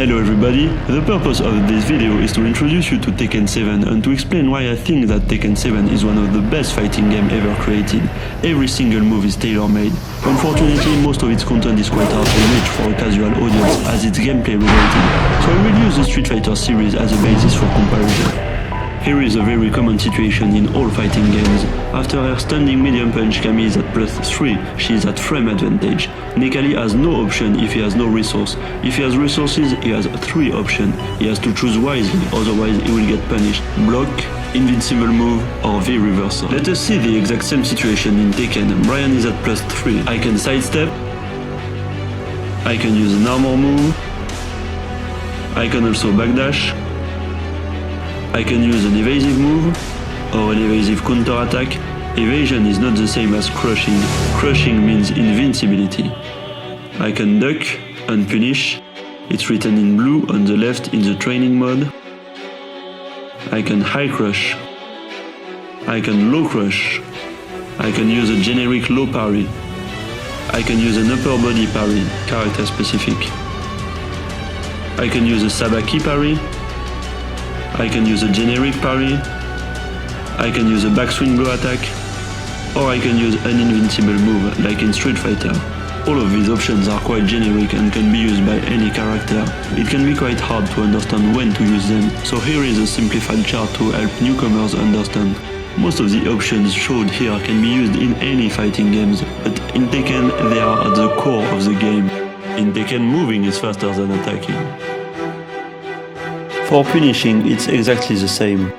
Hello everybody, the purpose of this video is to introduce you to Tekken 7 and to explain why I think that Tekken 7 is one of the best fighting games ever created. Every single move is tailor-made. Unfortunately, most of its content is quite hard to reach for a casual audience as it's gameplay related, so I will use the Street Fighter series as a basis for comparison. Here is a very common situation in all fighting games. After her standing medium punch, Camille is at +3, she is at frame advantage. Necalli has no option if he has no resource. If he has resources, he has 3 options. He has to choose wisely, otherwise he will get punished. Block, invincible move, or V reversal. Let us see the exact same situation in Tekken. Brian is at +3. I can sidestep. I can use an armor move. I can also backdash. I can use an evasive move or an evasive counter-attack. Evasion is not the same as crushing. Crushing means invincibility. I can duck and punish. It's written in blue on the left in the training mode. I can high crush. I can low crush. I can use a generic low parry. I can use an upper body parry, character specific. I can use a Sabaki parry. I can use a generic parry, I can use a backswing blow attack, or I can use an invincible move like in Street Fighter. All of these options are quite generic and can be used by any character. It can be quite hard to understand when to use them, so here is a simplified chart to help newcomers understand. Most of the options showed here can be used in any fighting games, but in Tekken they are at the core of the game. In Tekken, moving is faster than attacking. For punishing, it's exactly the same.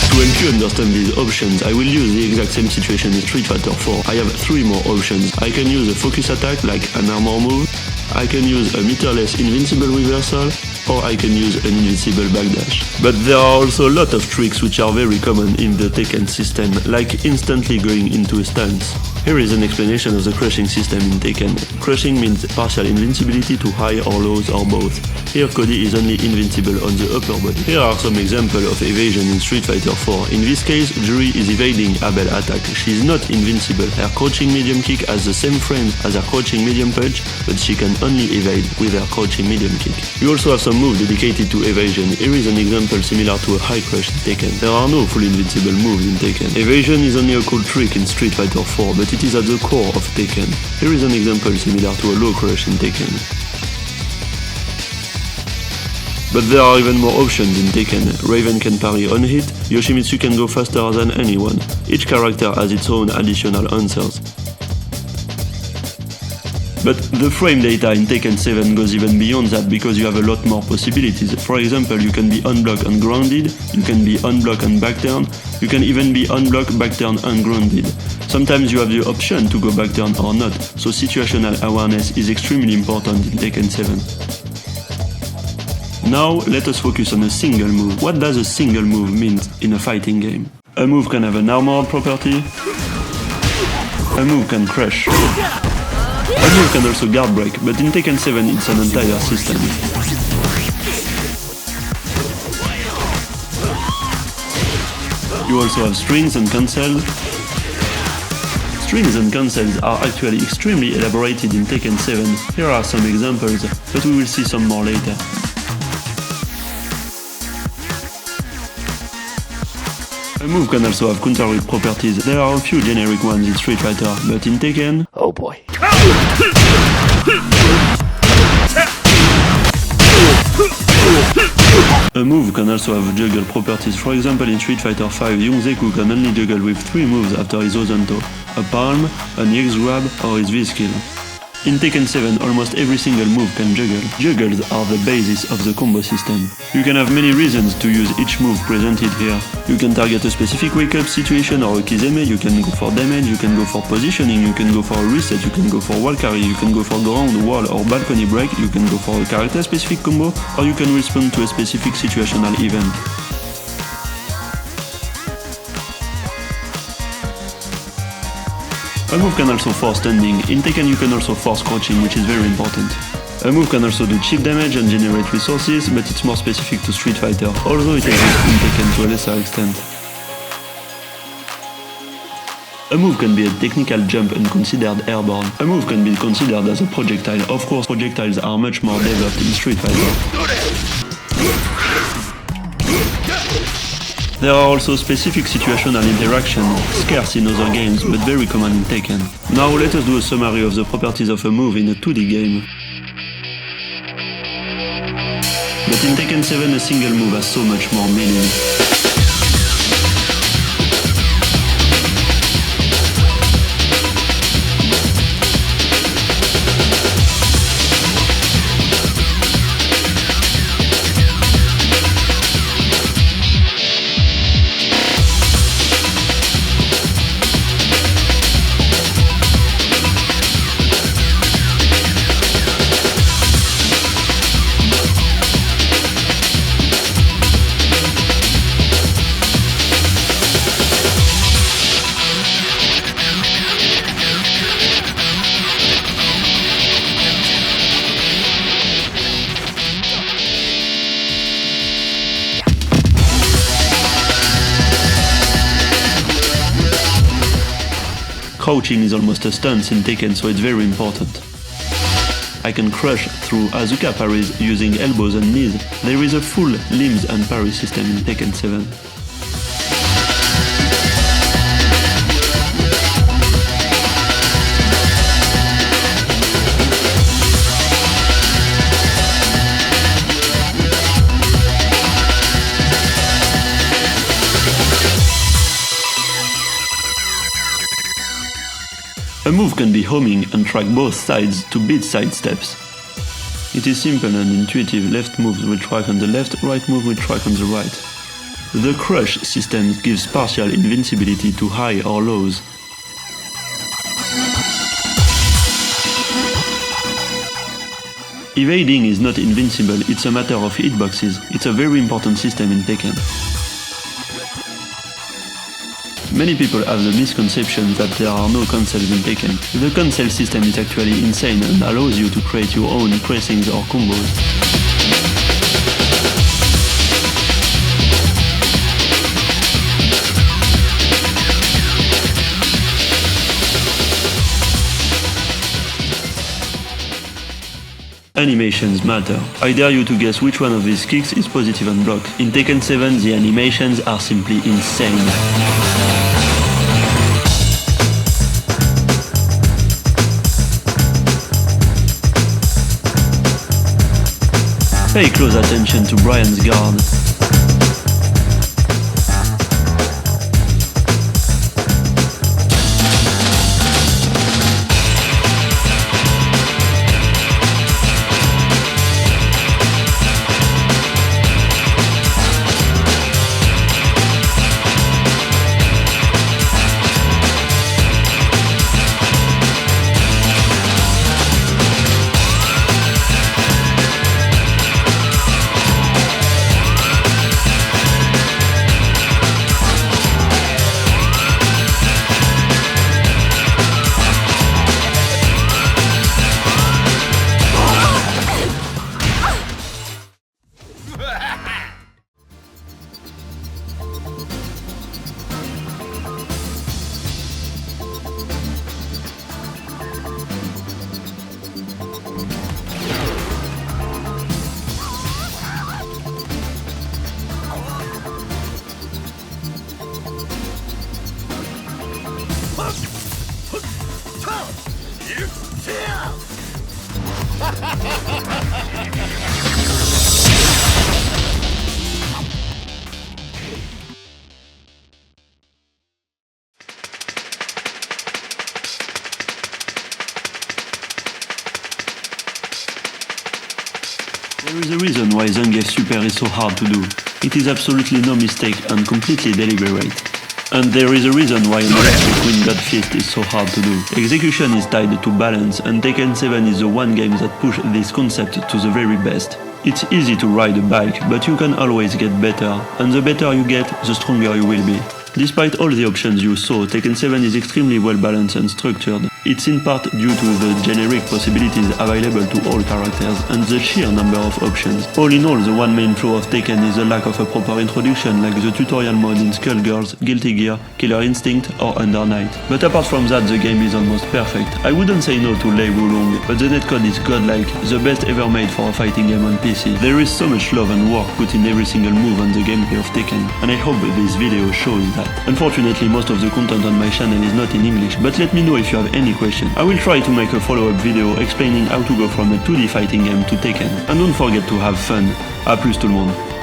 To help you understand these options, I will use the exact same situation in Street Fighter 4. I have 3 more options. I can use a focus attack like an armor move, I can use a meterless invincible reversal, or I can use an invincible backdash. But there are also a lot of tricks which are very common in the Tekken system, like instantly going into a stance. Here is an explanation of the crushing system in Tekken. Crushing means partial invincibility to high or lows or both. Here Cody is only invincible on the upper body. Here are some examples of evasion in Street Fighter 4. In this case, Juri is evading Abel attack. She is not invincible. Her crouching medium kick has the same frame as her crouching medium punch, but she can only evade with her crouching medium kick. You also have some moves dedicated to evasion. Here is an example similar to a high crush in Tekken. There are no full invincible moves in Tekken. Evasion is only a cool trick in Street Fighter 4, but it is at the core of Tekken. Here is an example similar to a low crush in Tekken. But there are even more options in Tekken. Raven can parry on hit, Yoshimitsu can go faster than anyone. Each character has its own additional answers. But the frame data in Tekken 7 goes even beyond that because you have a lot more possibilities. For example, you can be unblocked and grounded, you can be unblocked and backturn, you can even be unblocked, backturn and grounded. Sometimes you have the option to go backturn or not, so situational awareness is extremely important in Tekken 7. Now let us focus on a single move. What does a single move mean in a fighting game? A move can have an armored property, a move can crush. A move can also guard break, but in Tekken 7 it's an entire system. You also have strings and cancels. Strings and cancels are actually extremely elaborated in Tekken 7. Here are some examples, but we will see some more later. A move can also have counter-hit properties. There are a few generic ones in Street Fighter, but in Tekken... oh boy. A move can also have juggle properties. For example, in Street Fighter 5, Young Zeku can only juggle with 3 moves after his Ozanto: a palm, an X grab, or his V-skill. In Tekken 7, almost every single move can juggle. Juggles are the basis of the combo system. You can have many reasons to use each move presented here. You can target a specific wake-up situation or a Kizeme, you can go for damage, you can go for positioning, you can go for a reset, you can go for wall carry, you can go for ground, wall or balcony break, you can go for a character-specific combo, or you can respond to a specific situational event. A move can also force standing. In Tekken you can also force crouching, which is very important. A move can also do chip damage and generate resources, but it's more specific to Street Fighter, although it exists in Tekken to a lesser extent. A move can be a technical jump and considered airborne. A move can be considered as a projectile. Of course, projectiles are much more developed in Street Fighter. There are also specific situational interactions, scarce in other games but very common in Tekken. Now let us do a summary of the properties of a move in a 2D game. But in Tekken 7 a single move has so much more meaning. Crouching is almost a stance in Tekken, so it's very important. I can crush through Asuka parries using elbows and knees. There is a full limbs and parry system in Tekken 7. A move can be homing and track both sides to beat side steps. It is simple and intuitive. Left move will track on the left, right move will track on the right. The crush system gives partial invincibility to high or lows. Evading is not invincible, it's a matter of hitboxes. It's a very important system in Tekken. Many people have the misconception that there are no cancels in Tekken. The cancel system is actually insane and allows you to create your own pressings or combos. Animations matter. I dare you to guess which one of these kicks is positive and blocked. In Tekken 7 the animations are simply insane. Pay close attention to Brian's guard. There is a reason why Zangief Super is so hard to do. It is absolutely no mistake and completely deliberate. And there is a reason why an electric wind god fist is so hard to do. Execution is tied to balance, and Tekken 7 is the one game that pushed this concept to the very best. It's easy to ride a bike, but you can always get better, and the better you get, the stronger you will be. Despite all the options you saw, Tekken 7 is extremely well balanced and structured. It's in part due to the generic possibilities available to all characters and the sheer number of options. All in all, the one main flaw of Tekken is the lack of a proper introduction like the tutorial mode in Skullgirls, Guilty Gear, Killer Instinct or Under Night. But apart from that, the game is almost perfect. I wouldn't say no to Lei Wulong, but the netcode is godlike, the best ever made for a fighting game on PC. There is so much love and work put in every single move on the gameplay of Tekken, and I hope this video shows that. Unfortunately, most of the content on my channel is not in English, but let me know if you have any question. I will try to make a follow-up video explaining how to go from a 2D fighting game to Tekken. And don't forget to have fun. A plus tout le monde.